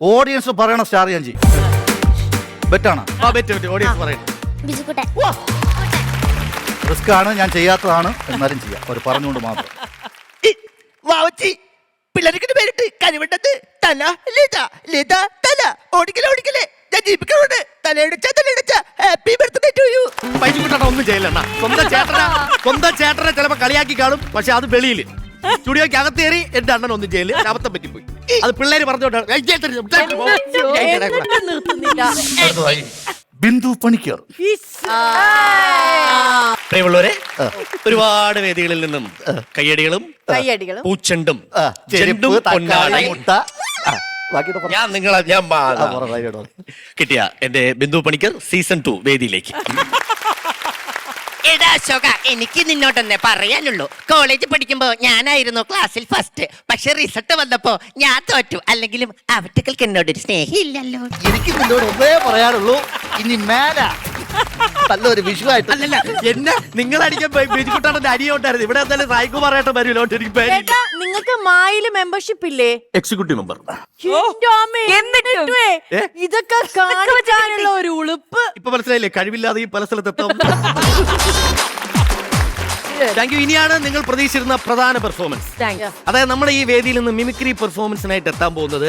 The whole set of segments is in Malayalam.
ഓഡിയൻസ് പറയണ സ്റ്റാർ ഞാൻ ചെയ്യും. ബെറ്റാണ്. ഓഡിയൻസ് പറയണം. റിസ്ക് ആണ്, ഞാൻ ചെയ്യാത്തതാണ്, എന്നാലും ചെയ്യാം. അവർ പറഞ്ഞുകൊണ്ട് മാത്രം. പിള്ളേർക്ക് പേരിട്ട് കഴിവിട്ടത് തല ലത ലത തല ഓടിക്കലേ ഞാൻ ജീവിക്കണോണ്ട് തലയിടച്ച ഹാപ്പി ബർത്ത്ഡേ ടു യു. പൈസ ഒന്നും ചെയ്യില്ല. സ്വന്തം ചേട്ടനെ ചിലപ്പോ കളിയാക്കി കാണും, പക്ഷെ അത് വെളിയിൽ സ്റ്റുഡിയോക്ക് അകത്ത് കയറി എന്റെ അണ്ണൻ ഒന്നും ചെയ്യില്ല. അബദ്ധം പറ്റിപ്പോയി. അത് പിള്ളേര് പറഞ്ഞോണ്ടാണ്. ബിന്ദു പണിക്കർ. പ്രിയമുള്ളവരെ, ഒരുപാട് വേദികളിൽ നിന്നും കയ്യടികളും പൂച്ചെണ്ടും കിട്ടിയ എന്റെ ബിന്ദു പണിക്കർ സീസൺ 2 വേദിയിലേക്ക്. എടാ അശോക, എനിക്ക് നിന്നോട്ടെന്നെ പറയാനുള്ളൂ. കോളേജിൽ പഠിക്കുമ്പോ ഞാനായിരുന്നു ക്ലാസ്സിൽ ഫസ്റ്റ്. പക്ഷെ റിസൾട്ട് വന്നപ്പോ ഞാൻ തോറ്റു. അല്ലെങ്കിലും അവറ്റകൾക്ക് എന്നോടൊരു സ്നേഹമില്ലല്ലോ. എനിക്ക് നിന്നോട് ഒന്നേ പറയാനുള്ളൂ, ഇനി മേല നല്ലൊരു വിഷുവായിട്ട്. അല്ലല്ല, എന്നെ നിങ്ങളടിക്കാൻ ബിജുക്കുട്ടാണ് അരിയോട്ടായിരുന്നു. ഇവിടെ എന്തായാലും സായികുമാറായിട്ട് വരൂല്ലോ. നിങ്ങൾക്ക് മായില് മെമ്പർഷിപ്പ് ഇല്ലേ? Executive member. ഇതൊക്കെ കാണിക്കാനുള്ള ഒരു ഉളുപ്പ്. ഇപ്പൊ മനസ്സിലായില്ലേ, കഴിവില്ലാതെ ഈ പല സ്ഥലത്തെത്താം. Thank you. ഇനിയാണ് നിങ്ങൾ പ്രതീക്ഷിച്ചിരുന്ന പ്രധാന പെർഫോമൻസ്. അതായത് നമ്മുടെ ഈ വേദിയിൽ നിന്ന് മിമിക്രി പെർഫോമൻസിനായിട്ട് എത്താൻ പോകുന്നത്,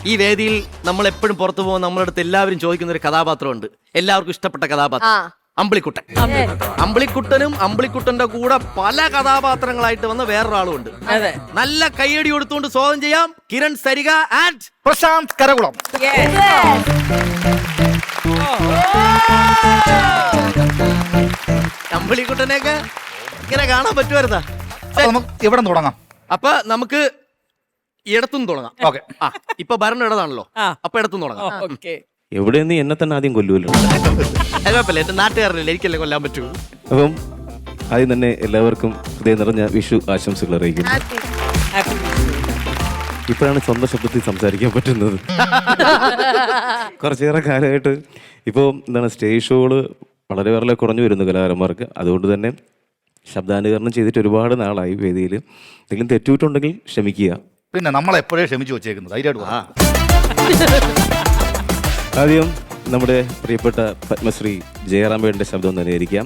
ഈ വേദിയിൽ നമ്മൾ എപ്പോഴും പുറത്തു പോകുന്ന നമ്മുടെ അടുത്ത് എല്ലാവരും ചോദിക്കുന്ന ഒരു കഥാപാത്രമുണ്ട്, എല്ലാവർക്കും ഇഷ്ടപ്പെട്ട കഥാപാത്രം, അമ്പിളിക്കുട്ടൻ. അമ്പിളിക്കുട്ടനും അമ്പിളിക്കുട്ടന്റെ കൂടെ പല കഥാപാത്രങ്ങളായിട്ട് വന്ന വേറൊരാളും ഉണ്ട്. നല്ല കയ്യടി കൊടുത്തുകൊണ്ട് സ്വാഗതം ചെയ്യാം കിരൺ സരിക ആൻഡ് പ്രശാന്ത് കരകുളം. അമ്പിളിക്കുട്ടനെയൊക്കെ ഇങ്ങനെ കാണാൻ പറ്റുമായിരുന്നാ? നമുക്ക് ഇവിടെ തുടങ്ങാം. അപ്പൊ നമുക്ക് ഇടത്തുനിന്ന് തുടങ്ങാം. ഓക്കെ. ഇപ്പൊ ഭരണം ഇടതാണല്ലോ, അപ്പൊ ഇടത്തുനിന്ന് തുടങ്ങാം. എവിടെ നീ എന്നെ തന്നെ ആദ്യം കൊല്ലുമല്ലോ. കുഴപ്പമില്ല, എന്റെ നാട്ടുകാരനല്ലേ, എനിക്കല്ലേ കൊല്ലാൻ പറ്റൂ. അപ്പം ആദ്യം തന്നെ എല്ലാവർക്കും ഹൃദയം നിറഞ്ഞ വിഷു ആശംസകൾ അറിയിക്കുന്നു. ഇപ്പോഴാണ് സ്വന്തം ശബ്ദത്തിൽ സംസാരിക്കാൻ പറ്റുന്നത്. കുറച്ചേറെ കാലമായിട്ട് ഇപ്പോൾ എന്താണ് സ്റ്റേജ് ഷോകള് വളരെ വളരെ കുറഞ്ഞു വരുന്നു കലാകാരന്മാർക്ക്. അതുകൊണ്ട് തന്നെ ശബ്ദാനുകരണം ചെയ്തിട്ട് ഒരുപാട് നാളായി വേദിയിൽ. എന്തെങ്കിലും തെറ്റുവിട്ടുണ്ടെങ്കിൽ ക്ഷമിക്കുക. പിന്നെ നമ്മളെപ്പോഴേ ക്ഷമിച്ചു വെച്ചേക്കുന്നത്. ധൈര്യമായിട്ട്. ആദ്യം നമ്മുടെ പ്രിയപ്പെട്ട പത്മശ്രീ ജയറാമേട്ടൻ്റെ ശബ്ദം ഒന്ന് അനുകരിക്കാം.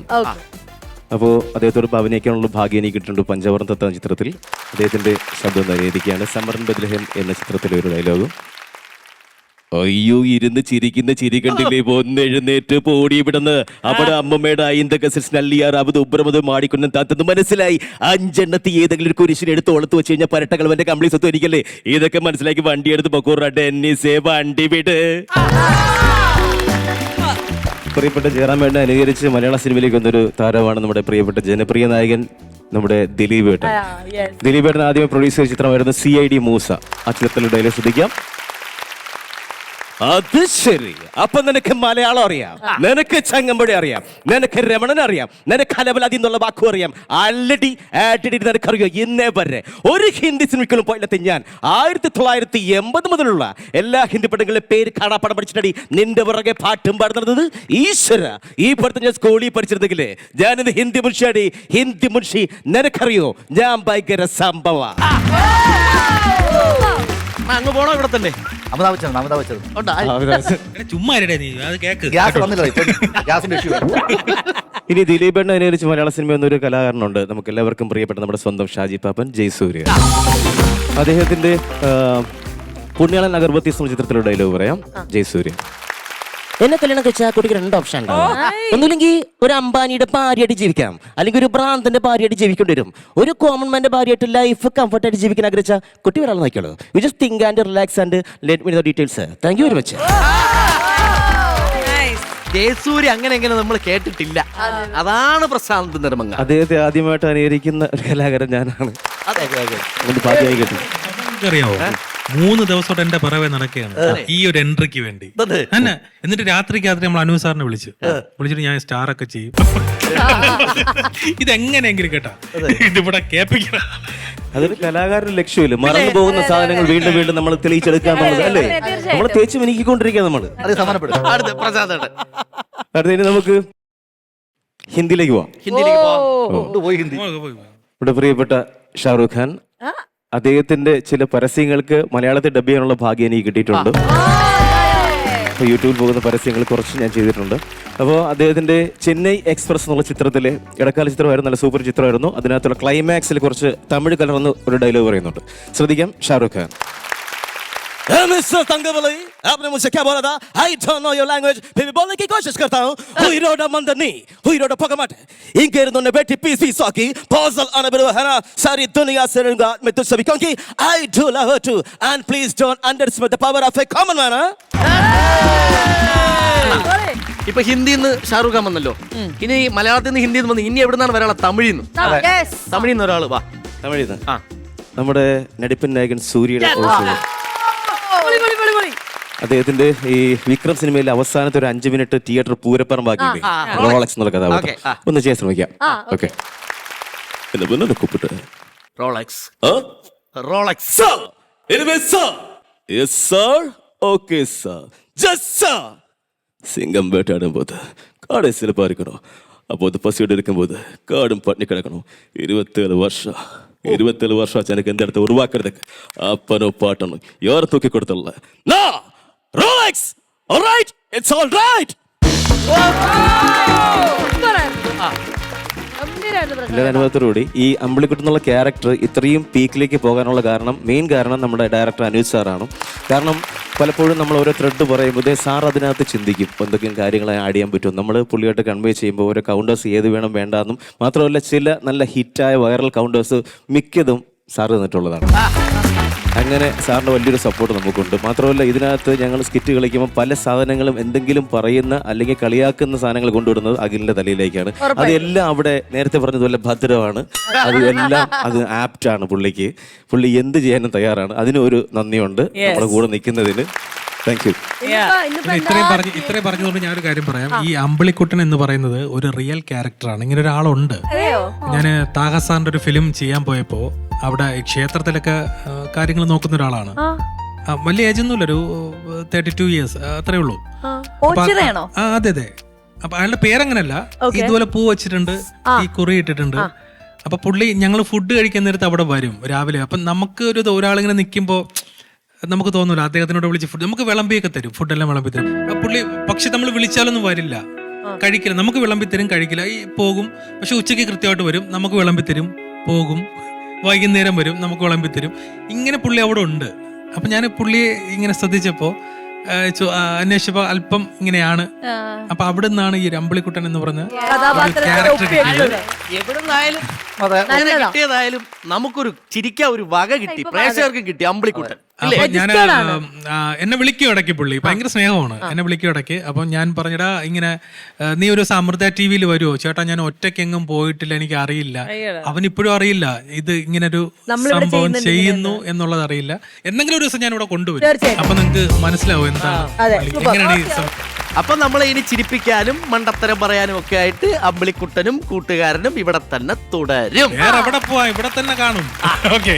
അപ്പോൾ അദ്ദേഹത്തോട് അഭിനയിക്കാനുള്ള ഭാഗ്യം എനിക്ക് കിട്ടുന്നുണ്ട്. പഞ്ചവർണ്ണ തത്ത ചിത്രത്തിൽ അദ്ദേഹത്തിൻ്റെ ശബ്ദം ഒന്ന് അനുകരിക്കുകയാണ്. സമരൻ ബദ്ലഹേം എന്ന ചിത്രത്തിലെ ഒരു ഡയലോഗും. അയ്യോ, ഇരുന്ന് ചിരിക്കുന്ന ചിരി കണ്ടില്ലേ, ഒന്ന് എഴുന്നേറ്റ് പോടി ഇവിടുന്ന്. അവിടെ അമ്മമ്മയുടെ അയിന്തൊക്കെ മാടിക്കൊന്നും താത്തെന്ന് മനസ്സിലായി. 5 എണ്ണത്തി ഏതെങ്കിലും ഒരു കുരിശിനെ എടുത്ത് ഓളത്ത് വെച്ച് കഴിഞ്ഞാൽ പരട്ടകളവന്റെ കംപ്ലീറ്റ് സ്വത്ത് എനിക്കല്ലേ. ഇതൊക്കെ മനസ്സിലാക്കി വണ്ടി എടുത്ത് പൊക്കൂറ ഡെന്നിസേ വണ്ടി വിട്. പ്രിയപ്പെട്ട ജയറാമേട്ടനെ അനുകരിച്ച് മലയാള സിനിമയിലേക്ക് വന്നൊരു താരമാണ് നമ്മുടെ പ്രിയപ്പെട്ട ജനപ്രിയ നായകൻ നമ്മുടെ ദിലീപ് ഏട്ടൻ. ദിലീപ് ഏട്ടൻ ആദ്യമേ പ്രൊഡ്യൂസ് ചെയ്ത ചിത്രമായിരുന്നു CID മൂസ. ആ ചിത്രത്തിലെ ഡയലോഗ് ശ്രദ്ധിക്കാം. അത് ശരി, അപ്പൊ നിനക്ക് മലയാളം അറിയാം, നിനക്ക് ചങ്ങമ്പുഴ അറിയാം, നിനക്ക് രമണൻ അറിയാം, നിനക്ക് അലവലാതി എന്നുള്ള വാക്കും അറിയാം. ആൾറെഡി നിനക്കറിയോ? ഇന്നേ വരെ ഒരു ഹിന്ദി സിനിമയ്ക്കും പോയില്ലെത്തി ഞാൻ 1980 മുതലുള്ള എല്ലാ ഹിന്ദി പടങ്ങളിലെ പേര് കാണാപ്പാടം പഠിച്ചിട്ടടി നിന്റെ പുറകെ പാട്ടും പാടുന്നത്. ഈശ്വര, ഈ പഠിത്തം ഞാൻ സ്കൂളിൽ പഠിച്ചിരുന്നെങ്കിലേ ഞാനിത് ഹിന്ദി മുൻഷിയാടി. ഹിന്ദി മുൻഷി നിനക്കറിയോ? ഞാൻ ഭയങ്കര സംഭവ. അങ്ങ് പോണോ? ഇവിടെ തന്നെ ചുമ്മാ ഇനി ദിലീപേട്ടനെ അനുകരിച്ച് മലയാള സിനിമ എന്നൊരു കലാകാരനുണ്ട്, നമുക്ക് എല്ലാവർക്കും പ്രിയപ്പെട്ട നമ്മുടെ സ്വന്തം ഷാജി പാപ്പൻ ജയസൂര്യ. അദ്ദേഹത്തിന്റെ പുണ്യാളൻ അഗർബത്തി ചിത്രത്തിലുള്ള ഡയലോഗ് പറയാം. ജയസൂര്യ. എന്നെ കല്യാണം കഴിച്ചാൽ കുട്ടിക്ക് 2 ഓപ്ഷൻ ഉണ്ടാവും. ഒന്നുമില്ലെങ്കിൽ ഒരു അംബാനിയുടെ ഭാര്യയായിട്ട് ജീവിക്കാം, അല്ലെങ്കിൽ ഒരു ഭ്രാന്തന്റെ ഭാര്യയായിട്ട് ജീവിക്കേണ്ടി വരും. ഒരു കോമൺ മാന്റെ ഭാര്യയായിട്ട് ലൈഫ് കംഫർട്ടായിട്ട് ജീവിക്കാൻ ആഗ്രഹിച്ച കുട്ടി ഒരാൾ നോക്കിയോളൂ. You just think and relax and let me the details. Thank you very much. Jayasurya അങ്ങനെ എങ്ങനെ നമ്മൾ കേട്ടിട്ടില്ല. അതാണ് പ്രശാന്ത് നിർമ്മങ്ങ. അദ്ദേഹത്തെ ആദ്യമായിട്ട് അനുകരിക്കുന്ന ഒരു കലാകാരൻ ഞാനാണ്. ഭാഗ്യമായി കേട്ടു. അറിയാവോ, 3 ദിവസമായിട്ട് എന്റെ പിറവെ നടക്കുകയാണ് ഈ ഒരു എൻട്രിക്ക് വേണ്ടി. എന്നിട്ട് രാത്രി നമ്മൾ അനു സാറിനെ വിളിച്ചിട്ട് ഞാൻ സ്റ്റാർ ഒക്കെ ചെയ്യും. ഇതെങ്ങനെയെങ്കിലും കേട്ടാ ഇതിവിടെ കേൾപ്പിക്കണം. അതൊരു കലാകാരന്റെ ലക്ഷ്യമില്ല. മറന്നു പോകുന്ന സാധനങ്ങൾ വീണ്ടും വീണ്ടും നമ്മൾ തെളിയിച്ചെടുക്കുക എന്നുള്ളത് അല്ലേ. നമ്മൾ തേച്ച് മിനുക്കിക്കൊണ്ടിരിക്കുക. നമ്മൾ അടുത്ത നമുക്ക് ഹിന്ദിയിലേക്ക് പോവാം. ഹിന്ദിയിലേക്ക് പോവാം. ഇവിടെ പ്രിയപ്പെട്ട ഷാറൂഖ് ഖാൻ അദ്ദേഹത്തിന്റെ ചില പരസ്യങ്ങൾക്ക് മലയാളത്തിൽ ഡബ് ചെയ്യാനുള്ള ഭാഗ്യം എനിക്ക് കിട്ടിയിട്ടുണ്ട്. അപ്പോൾ യൂട്യൂബിൽ പോകുന്ന പരസ്യങ്ങൾ കുറച്ച് ഞാൻ ചെയ്തിട്ടുണ്ട്. അപ്പോൾ അദ്ദേഹത്തിന്റെ ചെന്നൈ എക്സ്പ്രസ് എന്നുള്ള ചിത്രത്തിലെ ഇടക്കാല ചിത്രമായിരുന്നു, നല്ല സൂപ്പർ ചിത്രമായിരുന്നു. അതിനകത്തുള്ള ക്ലൈമാക്സിൽ കുറച്ച് തമിഴ് കലർന്ന് ഒരു ഡയലോഗ് പറയുന്നുണ്ട്. ശ്രദ്ധിക്കാം. ഷാറുഖ് ഖാൻ. Mr. Tangavali, आपने मुझसे क्या बोला था? I don't know your language. फिर भी बोलने की कोशिश करता हूँ. Huiroda mandani, huiroda pogamate. इनके इर्दों बेटी पीस की puzzle आने बिरवा है ना सारी दुनिया से रंगा मैं तुझसे भी क्योंकि I do love her too and please don't underestimate the power of a common man. ഇപ്പൊ ഹിന്ദിന്ന് ഷാറുഖ് ഖാൻ വന്നല്ലോ, ഇനി മലയാളത്തിൽ നിന്ന് ഹിന്ദിന്ന് വന്ന് ഇനി എവിടുന്നാണ് വരാനുള്ള? തമിഴിന്ന്. തമിഴിന്ന് ഒരാള് വാ. തമിഴിന്ന് നമ്മുടെ നടിപ്പൻ നായകൻ സൂര്യയുടെ ഓഫീസ്. അദ്ദേഹത്തിന്റെ ഈ വിക്രം സിനിമയിലെ അവസാനത്തെ ഒരു 5 മിനിറ്റ് തിയേറ്റർ പൂരപ്പറമ്പാക്കിയില്ലേ, റോളക്സ് എന്നുള്ള കഥാപാത്രം ഒന്ന് ചെയ്യാൻ ശ്രമിക്കാം. Okay, കൂപ്പിട്ട് Rolex. റോളക്സ് சிங்கம் வேட்டாடும் போது காடை சிலப்பா இருக்கணும், அப்போது பசியோடு இருக்கும்போது காடும் பட்டினி கிடக்கணும். 27 வருஷம் ஆச்சு எனக்கு இந்த இடத்த உருவாக்குறதுக்கு. அப்பனும் பாட்டனும் யாரும் தூக்கி கொடுத்தல. Rolex alright, it's alright. എല്ലാ അനുഭവത്തോടുകൂടി ഈ അമ്പിളിക്കുട്ടി എന്നുള്ള ക്യാരക്ടർ ഇത്രയും പീക്കിലേക്ക് പോകാനുള്ള മെയിൻ കാരണം നമ്മുടെ ഡയറക്ടർ അനൂജ് സാറാണ്. കാരണം പലപ്പോഴും നമ്മൾ ഓരോ ത്രെഡ് പറയുമ്പോൾ സാർ അതിനകത്ത് ചിന്തിക്കും എന്തൊക്കെയും കാര്യങ്ങൾ ആഡ് ചെയ്യാൻ പറ്റും. നമ്മൾ പുള്ളിയായിട്ട് കൺവേ ചെയ്യുമ്പോൾ ഓരോ കൗണ്ടേഴ്സ് ഏത് വേണം വേണ്ടാന്നും മാത്രമല്ല ചില നല്ല ഹിറ്റായ വൈറൽ കൗണ്ടേഴ്സ് മിക്കതും സാർ തന്നിട്ടുള്ളതാണ്. അങ്ങനെ സാറിൻ്റെ വലിയൊരു സപ്പോർട്ട് നമുക്കുണ്ട്. മാത്രമല്ല ഇതിനകത്ത് ഞങ്ങൾ സ്കിറ്റ് കളിക്കുമ്പോൾ പല സാധനങ്ങളും എന്തെങ്കിലും പറയുന്ന അല്ലെങ്കിൽ കളിയാക്കുന്ന സാധനങ്ങൾ കൊണ്ടുവിടുന്നത് അഖിലിന്റെ തലയിലേക്കാണ്. അതെല്ലാം അവിടെ നേരത്തെ പറഞ്ഞതുപോലെ ഭദ്രമാണ്, അത് ആപ്റ്റാണ്. പുള്ളി എന്ത് ചെയ്യാനും തയ്യാറാണ്. അതിനൊരു നന്ദിയുണ്ട് നമ്മുടെ കൂടെ നിൽക്കുന്നതിന്. Thank you. ഇത്രയും പറഞ്ഞതുകൊണ്ട് ഞാനൊരു കാര്യം പറയാം. ഈ അമ്പിളിക്കുട്ടൻ എന്ന് പറയുന്നത് ഒരു റിയൽ ക്യാരക്ടറാണ്. ഇങ്ങനെ ഒരാളുണ്ട്. ഞാൻ താഹസാറിന്റെ ഒരു ഫിലിം ചെയ്യാൻ പോയപ്പോ അവിടെ ക്ഷേത്രത്തിലൊക്കെ കാര്യങ്ങൾ നോക്കുന്ന ഒരാളാണ്. വലിയ ഏജ് ഒന്നുമില്ല, ഒരു 32 years അത്രേ ഉള്ളൂ. അതെ അതെ. അപ്പൊ അയാളുടെ പേരങ്ങനല്ല, ഇതുപോലെ പൂ വെച്ചിട്ടുണ്ട്, ഈ കുറി ഇട്ടിട്ടുണ്ട്. അപ്പൊ പുള്ളി ഞങ്ങൾ ഫുഡ് കഴിക്കാൻ നേരത്ത് അവിടെ വരും രാവിലെ. അപ്പൊ നമുക്ക് ഒരാളിങ്ങനെ നിൽക്കുമ്പോ നമുക്ക് തോന്നൂല, അദ്ദേഹത്തിനോട് വിളിച്ച് ഫുഡ് നമുക്ക് വിളമ്പിയൊക്കെ തരും, ഫുഡെല്ലാം വിളമ്പി തരും. പുള്ളി പക്ഷെ നമ്മൾ വിളിച്ചാലൊന്നും വരില്ല, കഴിക്കില്ല. നമുക്ക് വിളമ്പി തരും, കഴിക്കില്ല, ഈ പോകും. പക്ഷെ ഉച്ചയ്ക്ക് കൃത്യമായിട്ട് വരും, നമുക്ക് വിളമ്പി തരും, പോകും. വൈകുന്നേരം വരും, നമുക്ക് വിളമ്പി തരും. ഇങ്ങനെ പുള്ളി അവിടെ ഉണ്ട്. അപ്പൊ ഞാൻ പുള്ളിയെ ഇങ്ങനെ ശ്രദ്ധിച്ചപ്പോ അന്വേഷിച്ചപ്പോ അല്പം ഇങ്ങനെയാണ്. അപ്പൊ അവിടെ നിന്നാണ് ഈ അമ്പിളിക്കുട്ടൻ എന്ന് പറഞ്ഞ ക്യാരക്ടർ കിട്ടിയത്. എവിടുന്നായാലും കിട്ടിയതായാലും നമുക്കൊരു ചിരിക്കാൻ ഒരു വക കിട്ടി, പ്രേക്ഷകർക്കും കിട്ടി അമ്പിളിക്കുട്ടൻ. ഞാൻ എന്നെ വിളിക്കും ഇടയ്ക്ക്, പുള്ളി ഭയങ്കര സ്നേഹമാണ്, എന്നെ വിളിക്കും ഇടയ്ക്ക്. അപ്പൊ ഞാൻ പറഞ്ഞടാ ഇങ്ങനെ നീ ഒരു അമൃത TV വരുമോ ചേട്ടാ, ഞാൻ ഒറ്റയ്ക്കെങ്ങും പോയിട്ടില്ല, എനിക്ക് അറിയില്ല. അവനിപ്പോഴും അറിയില്ല ഇത് ഇങ്ങനൊരു സംഭവം ചെയ്യുന്നു എന്നുള്ളത് അറിയില്ല. എന്തെങ്കിലും ഒരു ദിവസം ഞാൻ ഇവിടെ കൊണ്ടുവരും, അപ്പൊ നിങ്ങക്ക് മനസ്സിലാവും എന്താണ് എങ്ങനെയാണ്. അപ്പൊ നമ്മളെ ഇനി ചിരിപ്പിക്കാനും മണ്ടത്തരം പറയാനും ഒക്കെ ആയിട്ട് അമ്പിളിക്കുട്ടനും കൂട്ടുകാരനും ഇവിടെ തന്നെ തുടരും. വേറെ എവിടെ പോവാ, ഇവിടെ തന്നെ കാണും. ഓക്കെ.